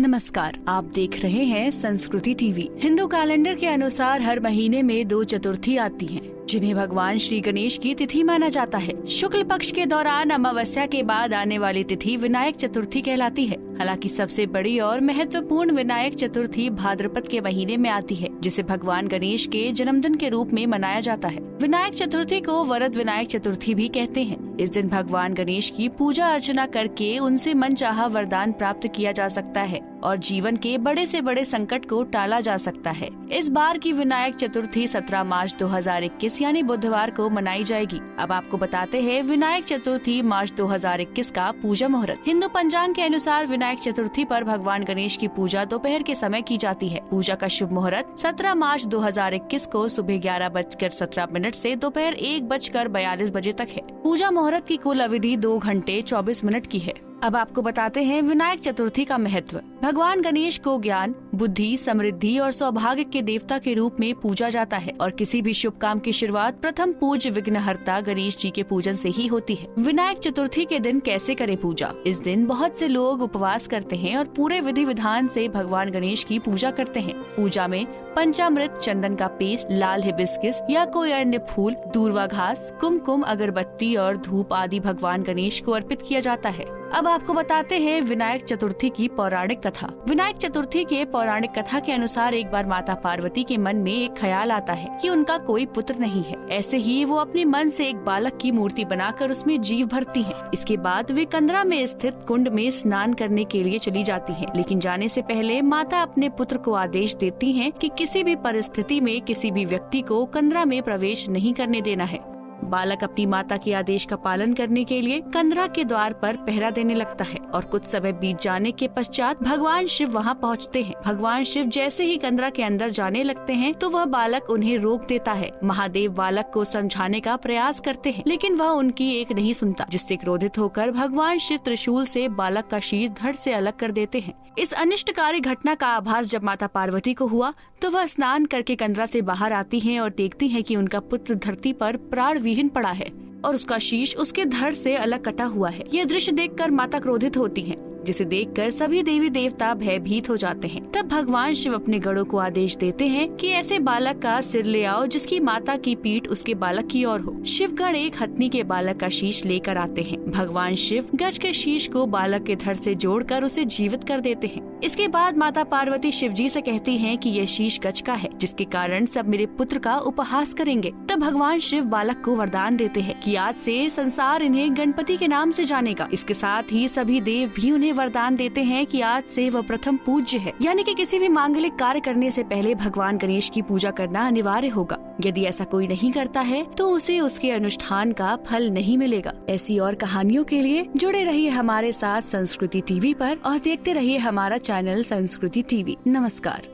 नमस्कार, आप देख रहे हैं संस्कृति टीवी। हिंदू कैलेंडर के अनुसार हर महीने में 2 चतुर्थी आती हैं, जिन्हें भगवान श्री गणेश की तिथि माना जाता है। शुक्ल पक्ष के दौरान अमावस्या के बाद आने वाली तिथि विनायक चतुर्थी कहलाती है। हालांकि सबसे बड़ी और महत्वपूर्ण विनायक चतुर्थी भाद्रपद के महीने में आती है, जिसे भगवान गणेश के जन्मदिन के रूप में मनाया जाता है। विनायक चतुर्थी को वरद विनायक चतुर्थी भी कहते हैं। इस दिन भगवान गणेश की पूजा अर्चना करके उनसे मनचाहा वरदान प्राप्त किया जा सकता है और जीवन के बड़े से बड़े संकट को टाला जा सकता है। इस बार की विनायक चतुर्थी 17 मार्च 2021 यानी बुधवार को मनाई जाएगी। अब आपको बताते हैं विनायक चतुर्थी मार्च 2021 का पूजा मुहूर्त। हिंदू पंचांग के अनुसार विनायक चतुर्थी पर भगवान गणेश की पूजा दोपहर के समय की जाती है। पूजा का शुभ मुहूर्त 17 मार्च 2021 को सुबह 11:17 से दोपहर 1:42 बजे तक है। पूजा मुहूर्त की कुल अवधि 2 घंटे 24 मिनट की है। अब आपको बताते हैं विनायक चतुर्थी का महत्व। भगवान गणेश को ज्ञान, बुद्धि, समृद्धि और सौभाग्य के देवता के रूप में पूजा जाता है और किसी भी शुभ काम की शुरुआत प्रथम पूज्य विघ्नहर्ता गणेश जी के पूजन से ही होती है। विनायक चतुर्थी के दिन कैसे करें पूजा? इस दिन बहुत से लोग उपवास करते हैं और पूरे विधि विधान से भगवान गणेश की पूजा करते हैं। पूजा में पंचामृत, चंदन का पेस्ट, लाल हिबिस्किस या कोई अन्य फूल, दूर्वा घास, कुमकुम, अगरबत्ती और धूप आदि भगवान गणेश को अर्पित किया जाता है। अब आपको बताते हैं विनायक चतुर्थी की पौराणिक कथा। विनायक चतुर्थी के पौराणिक कथा के अनुसार एक बार माता पार्वती के मन में एक ख्याल आता है कि उनका कोई पुत्र नहीं है। ऐसे ही वो अपने मन से एक बालक की मूर्ति बनाकर उसमें जीव भरती हैं। इसके बाद वे कंदरा में स्थित कुंड में स्नान करने के लिए चली जाती हैं। लेकिन जाने से पहले माता अपने पुत्र को आदेश देती हैं कि किसी भी परिस्थिति में किसी भी व्यक्ति को कंदरा में प्रवेश नहीं करने देना है। बालक अपनी माता के आदेश का पालन करने के लिए कंदरा के द्वार पर पहरा देने लगता है और कुछ समय बीत जाने के पश्चात भगवान शिव वहां पहुंचते हैं। भगवान शिव जैसे ही कंदरा के अंदर जाने लगते हैं तो वह बालक उन्हें रोक देता है। महादेव बालक को समझाने का प्रयास करते हैं, लेकिन वह उनकी एक नहीं सुनता, जिससे क्रोधित होकर भगवान शिव त्रिशूल से बालक का शीश धड़ से अलग कर देते हैं। इस अनिष्टकारी घटना का आभास जब माता पार्वती को हुआ तो वह स्नान करके कंदरा से बाहर आती हैं और देखती हैं कि उनका पुत्र धरती पर प्राण विहीन पड़ा है और उसका शीश उसके धड़ से अलग कटा हुआ है। यह दृश्य देखकर माता क्रोधित होती हैं, जिसे देखकर सभी देवी देवता भयभीत हो जाते हैं। तब भगवान शिव अपने गणों को आदेश देते हैं कि ऐसे बालक का सिर ले आओ जिसकी माता की पीठ उसके बालक की ओर हो। शिवगण एक हथनी के बालक का शीश लेकर आते हैं। भगवान शिव गज के शीश को बालक के धड़ से जोड़कर उसे जीवित कर देते हैं। इसके बाद माता पार्वती शिव जी से कहती हैं कि यह शीश गज का है, जिसके कारण सब मेरे पुत्र का उपहास करेंगे। तब भगवान शिव बालक को वरदान देते हैं कि आज से संसार इन्हें गणपति के नाम से जानेगा। इसके साथ ही सभी देव भी उन्हें वरदान देते हैं कि आज से वह प्रथम पूज्य है, यानी कि किसी भी मांगलिक कार्य करने से पहले भगवान गणेश की पूजा करना अनिवार्य होगा। यदि ऐसा कोई नहीं करता है तो उसे उसके अनुष्ठान का फल नहीं मिलेगा। ऐसी और कहानियों के लिए जुड़े रहिए हमारे साथ संस्कृति टीवी पर और देखते रहिए हमारा चैनल संस्कृति टीवी। नमस्कार।